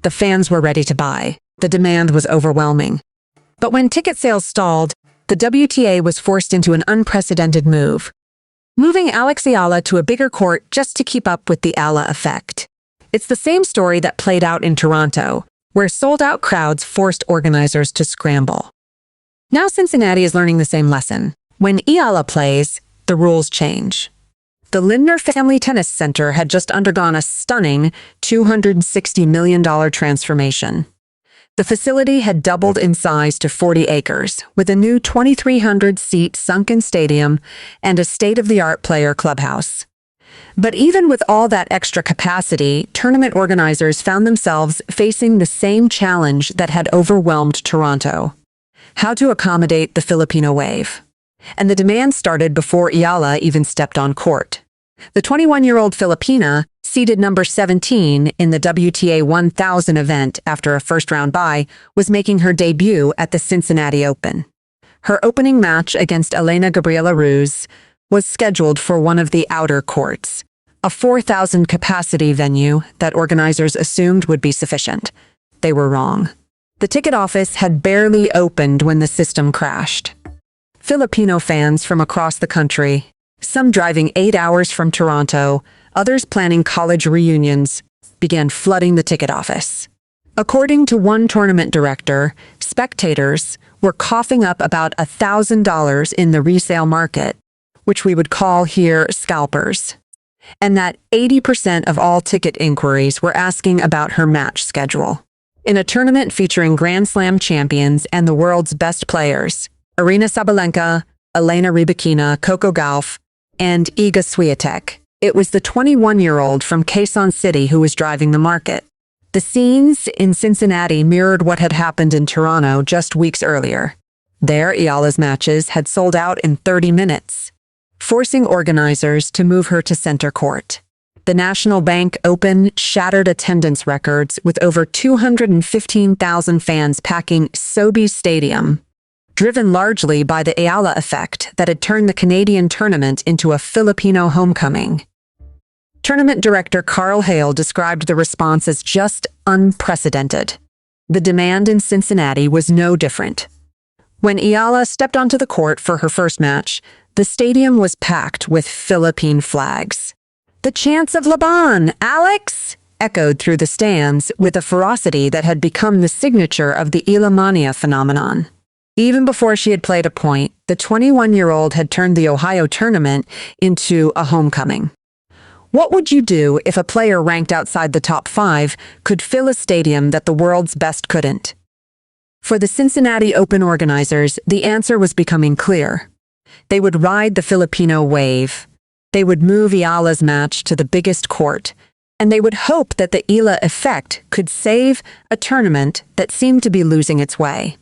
The fans were ready to buy. The demand was overwhelming. But when ticket sales stalled, the WTA was forced into an unprecedented move, moving Alex Eala to a bigger court just to keep up with the Eala effect. It's the same story that played out in Toronto, where sold-out crowds forced organizers to scramble. Now Cincinnati is learning the same lesson. When Eala plays, the rules change. The Lindner Family Tennis Center had just undergone a stunning $260 million transformation. The facility had doubled in size to 40 acres, with a new 2,300-seat sunken stadium and a state-of-the-art player clubhouse. But even with all that extra capacity, tournament organizers found themselves facing the same challenge that had overwhelmed Toronto: how to accommodate the Filipino wave. And the demand started before Eala even stepped on court. The 21-year-old Filipina, seeded number 17 in the WTA 1000 event after a first-round bye, was making her debut at the Cincinnati Open. Her opening match against Elena Gabriela Ruz was scheduled for one of the outer courts, a 4,000-capacity venue that organizers assumed would be sufficient. They were wrong. The ticket office had barely opened when the system crashed. Filipino fans from across the country, some driving 8 hours from Toronto, others planning college reunions, began flooding the ticket office. According to one tournament director, spectators were coughing up about $1,000 in the resale market, which we would call here scalpers, and that 80% of all ticket inquiries were asking about her match schedule. In a tournament featuring Grand Slam champions and the world's best players, Aryna Sabalenka, Elena Rybakina, Coco Gauff, and Iga Swiatek, it was the 21-year-old from Quezon City who was driving the market. The scenes in Cincinnati mirrored what had happened in Toronto just weeks earlier. There, Eala's matches had sold out in 30 minutes, forcing organizers to move her to center court. The National Bank Open shattered attendance records with over 215,000 fans packing Sobeys Stadium, driven largely by the Eala effect that had turned the Canadian tournament into a Filipino homecoming. Tournament director Carl Hale described the response as just unprecedented. The demand in Cincinnati was no different. When Eala stepped onto the court for her first match, the stadium was packed with Philippine flags. "The chants of Laban, Alex!" echoed through the stands with a ferocity that had become the signature of the Eala Mania phenomenon. Even before she had played a point, the 21-year-old had turned the Ohio tournament into a homecoming. What would you do if a player ranked outside the top 5 could fill a stadium that the world's best couldn't? For the Cincinnati Open organizers, the answer was becoming clear. They would ride the Filipino wave. They would move Eala's match to the biggest court, and they would hope that the Eala effect could save a tournament that seemed to be losing its way.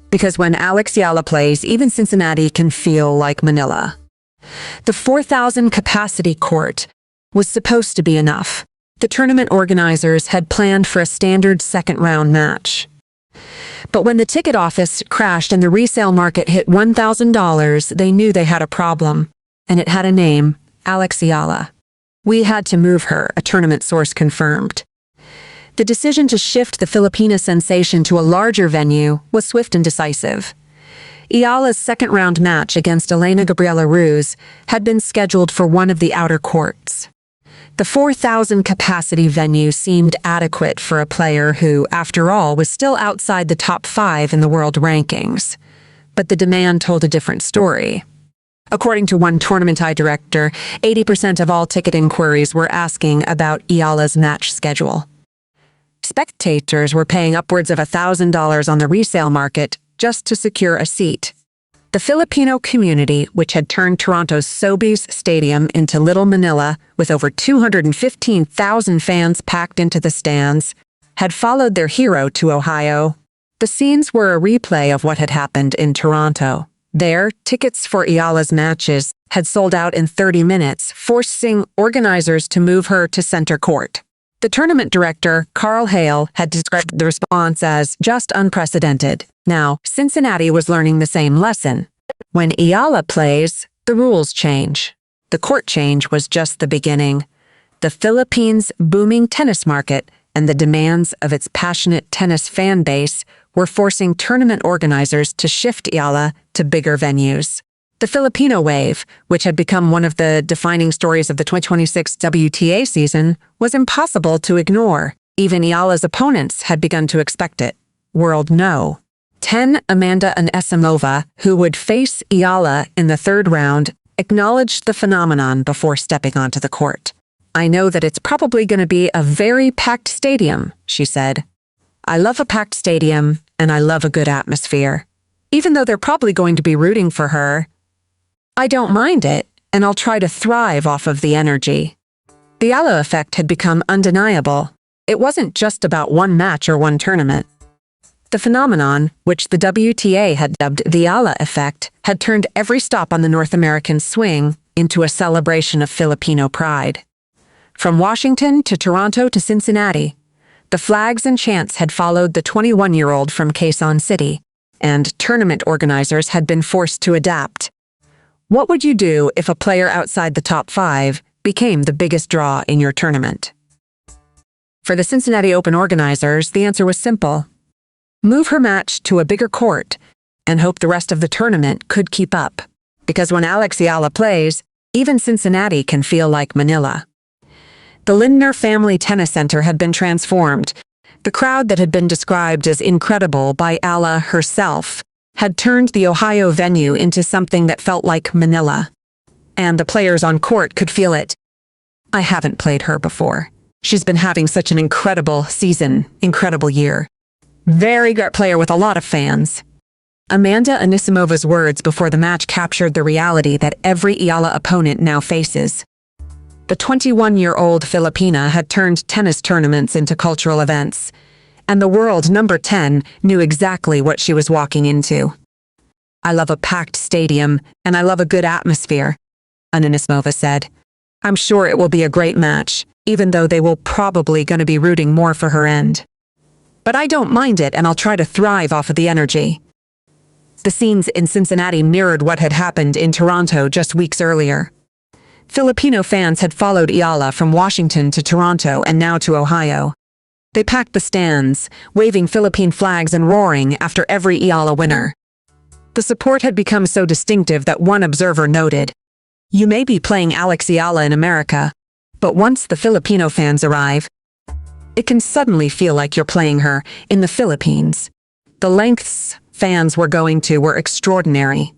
Because when Alex Eala plays, even Cincinnati can feel like Manila. The 4,000-capacity court was supposed to be enough. The tournament organizers had planned for a standard second-round match. But when the ticket office crashed and the resale market hit $1,000, they knew they had a problem. And it had a name: Alex Eala. "We had to move her," a tournament source confirmed. The decision to shift the Filipina sensation to a larger venue was swift and decisive. Eala's second-round match against Elena Gabriela Ruz had been scheduled for one of the outer courts. The 4,000-capacity venue seemed adequate for a player who, after all, was still outside the top 5 in the world rankings. But the demand told a different story. According to one tournament director, 80% of all ticket inquiries were asking about Eala's match schedule. Spectators were paying upwards of $1,000 on the resale market just to secure a seat. The Filipino community, which had turned Toronto's Sobeys Stadium into Little Manila with over 215,000 fans packed into the stands, had followed their hero to Ohio. The scenes were a replay of what had happened in Toronto. There, tickets for Eala's matches had sold out in 30 minutes, forcing organizers to move her to center court. The tournament director, Carl Hale, had described the response as just unprecedented. Now, Cincinnati was learning the same lesson. When Eala plays, the rules change. The court change was just the beginning. The Philippines' booming tennis market and the demands of its passionate tennis fan base were forcing tournament organizers to shift Eala to bigger venues. The Filipino wave, which had become one of the defining stories of the 2026 WTA season, was impossible to ignore. Even Eala's opponents had begun to expect it. World no. Amanda Anisimova, who would face Eala in the third round, acknowledged the phenomenon before stepping onto the court. "I know that it's probably going to be a very packed stadium," she said. "I love a packed stadium, and I love a good atmosphere. Even though they're probably going to be rooting for her, I don't mind it, and I'll try to thrive off of the energy." The Eala effect had become undeniable. It wasn't just about one match or one tournament. The phenomenon, which the WTA had dubbed the Eala effect, had turned every stop on the North American swing into a celebration of Filipino pride. From Washington to Toronto to Cincinnati, the flags and chants had followed the 21-year-old from Quezon City, and tournament organizers had been forced to adapt. What would you do if a player outside the top 5 became the biggest draw in your tournament? For the Cincinnati Open organizers, the answer was simple. Move her match to a bigger court and hope the rest of the tournament could keep up. Because when Alex Eala plays, even Cincinnati can feel like Manila. The Lindner Family Tennis Center had been transformed. The crowd that had been described as incredible by Eala herself had turned the Ohio venue into something that felt like Manila. And the players on court could feel it. "I haven't played her before. She's been having such an incredible season, incredible year. Very great player with a lot of fans." Amanda Anisimova's words before the match captured the reality that every Eala opponent now faces. The 21-year-old Filipina had turned tennis tournaments into cultural events, and the world number 10 knew exactly what she was walking into. "I love a packed stadium, and I love a good atmosphere," Anisimova said. "I'm sure it will be a great match, even though they will probably going to be rooting more for her end. But I don't mind it, and I'll try to thrive off of the energy." The scenes in Cincinnati mirrored what had happened in Toronto just weeks earlier. Filipino fans had followed Eala from Washington to Toronto and now to Ohio. They packed the stands, waving Philippine flags and roaring after every Eala winner. The support had become so distinctive that one observer noted, "You may be playing Alex Eala in America, but once the Filipino fans arrive, it can suddenly feel like you're playing her in the Philippines." The lengths fans were going to were extraordinary.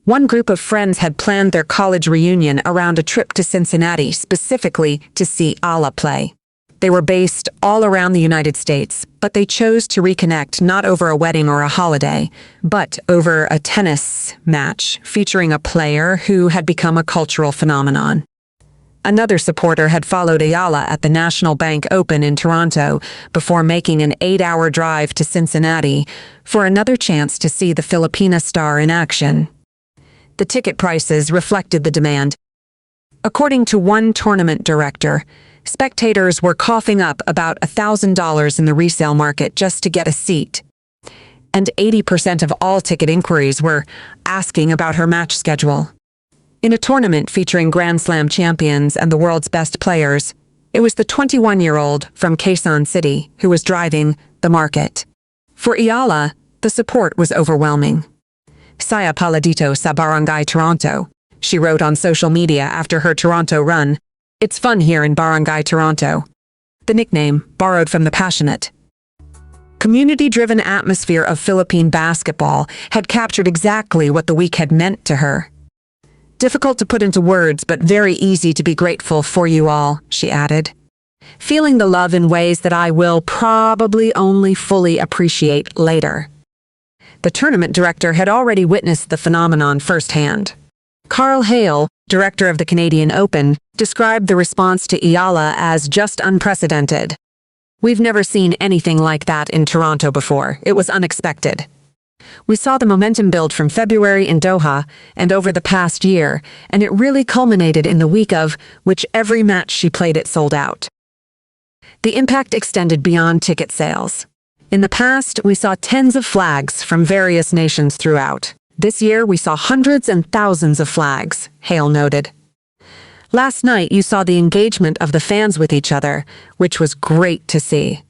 One group of friends had planned their college reunion around a trip to Cincinnati specifically to see Eala play. They were based all around the United States, but they chose to reconnect not over a wedding or a holiday, but over a tennis match featuring a player who had become a cultural phenomenon. Another supporter had followed Eala at the National Bank Open in Toronto before making an 8-hour drive to Cincinnati for another chance to see the Filipina star in action. The ticket prices reflected the demand. According to one tournament director, spectators were coughing up about $1,000 in the resale market just to get a seat. And 80% of all ticket inquiries were asking about her match schedule. In a tournament featuring Grand Slam champions and the world's best players, it was the 21-year-old from Quezon City who was driving the market. For Eala, the support was overwhelming. "Saya pala dito sa Barangay Toronto," she wrote on social media after her Toronto run. "It's fun here in Barangay Toronto." The nickname, borrowed from the passionate, community-driven atmosphere of Philippine basketball, had captured exactly what the week had meant to her. "Difficult to put into words, but very easy to be grateful for you all," she added. "Feeling the love in ways that I will probably only fully appreciate later." The tournament director had already witnessed the phenomenon firsthand. Carl Hale, director of the Canadian Open, described the response to Eala as just unprecedented. "We've never seen anything like that in Toronto before. It was unexpected. We saw the momentum build from February in Doha and over the past year, and it really culminated in the week of which every match she played it sold out." The impact extended beyond ticket sales. In the past, we saw tens of flags from various nations throughout. This year, we saw hundreds and thousands of flags, Hale noted. Last night you saw the engagement of the fans with each other, which was great to see.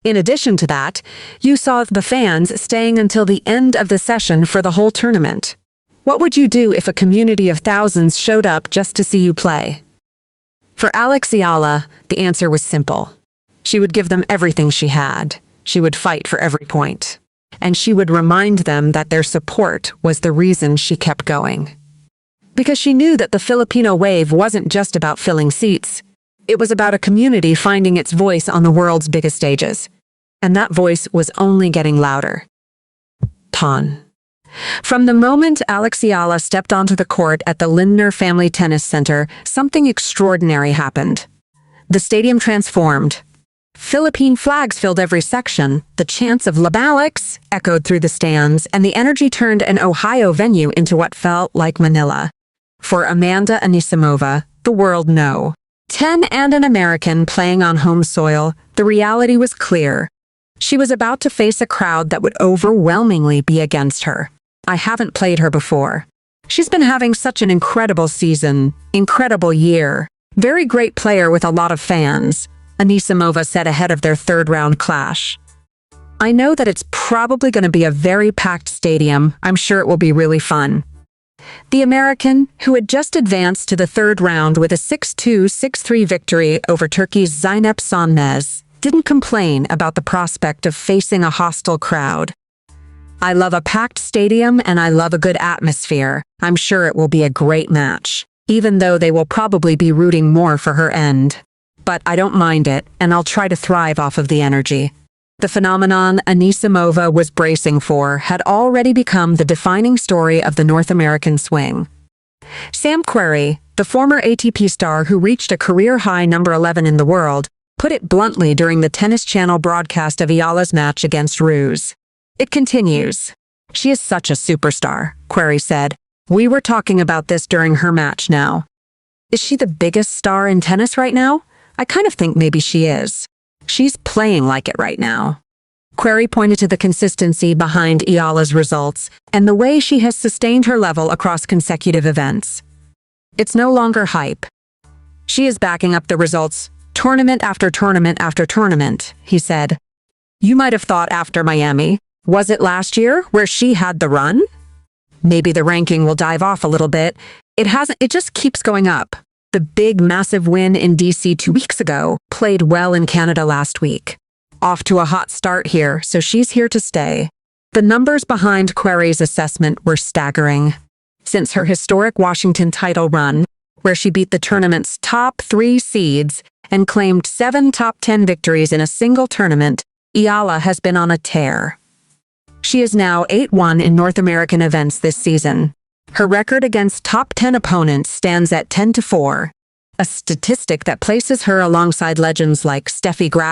In addition to that, you saw the fans staying until the end of the session for the whole tournament. What would you do if a community of thousands showed up just to see you play? For Alex Eala, the answer was simple. She would give them everything she had. She would fight for every point. And she would remind them that their support was the reason she kept going. Because she knew that the Filipino wave wasn't just about filling seats. It was about a community finding its voice on the world's biggest stages. And that voice was only getting louder. Ton. From the moment Alex Eala stepped onto the court at the Lindner Family Tennis Center, something extraordinary happened. The stadium transformed. Philippine flags filled every section, the chants of "Alex" echoed through the stands, and the energy turned an Ohio venue into what felt like Manila. For Amanda Anisimova, the world no. 10 and an American playing on home soil, the reality was clear. She was about to face a crowd that would overwhelmingly be against her. I haven't played her before. She's been having such an incredible season, incredible year. Very great player with a lot of fans, Anisimova said ahead of their third-round clash. I know that it's probably going to be a very packed stadium. I'm sure it will be really fun. The American, who had just advanced to the third round with a 6-2, 6-3 victory over Turkey's Zeynep Sönmez, didn't complain about the prospect of facing a hostile crowd. I love a packed stadium and I love a good atmosphere. I'm sure it will be a great match, even though they will probably be rooting more for her end. But I don't mind it, and I'll try to thrive off of the energy. The phenomenon Anisimova was bracing for had already become the defining story of the North American swing. Sam Querrey, the former ATP star who reached a career-high number 11 in the world, put it bluntly during the Tennis Channel broadcast of Eala's match against Ruse. It continues. She is such a superstar, Querrey said. We were talking about this during her match now. Is she the biggest star in tennis right now? I kind of think maybe she is. She's playing like it right now. Querrey pointed to the consistency behind Eala's results and the way she has sustained her level across consecutive events. It's no longer hype. She is backing up the results, tournament after tournament after tournament, he said. You might have thought after Miami. Was it last year where she had the run? Maybe the ranking will dive off a little bit. It hasn't, it just keeps going up. The big, massive win in DC 2 weeks ago played well in Canada last week. Off to a hot start here, so she's here to stay. The numbers behind Querrey's assessment were staggering. Since her historic Washington title run, where she beat the tournament's top 3 seeds and claimed 7 top 10 victories in a single tournament, Eala has been on a tear. She is now 8-1 in North American events this season. Her record against top 10 opponents stands at 10-4, a statistic that places her alongside legends like Steffi Graf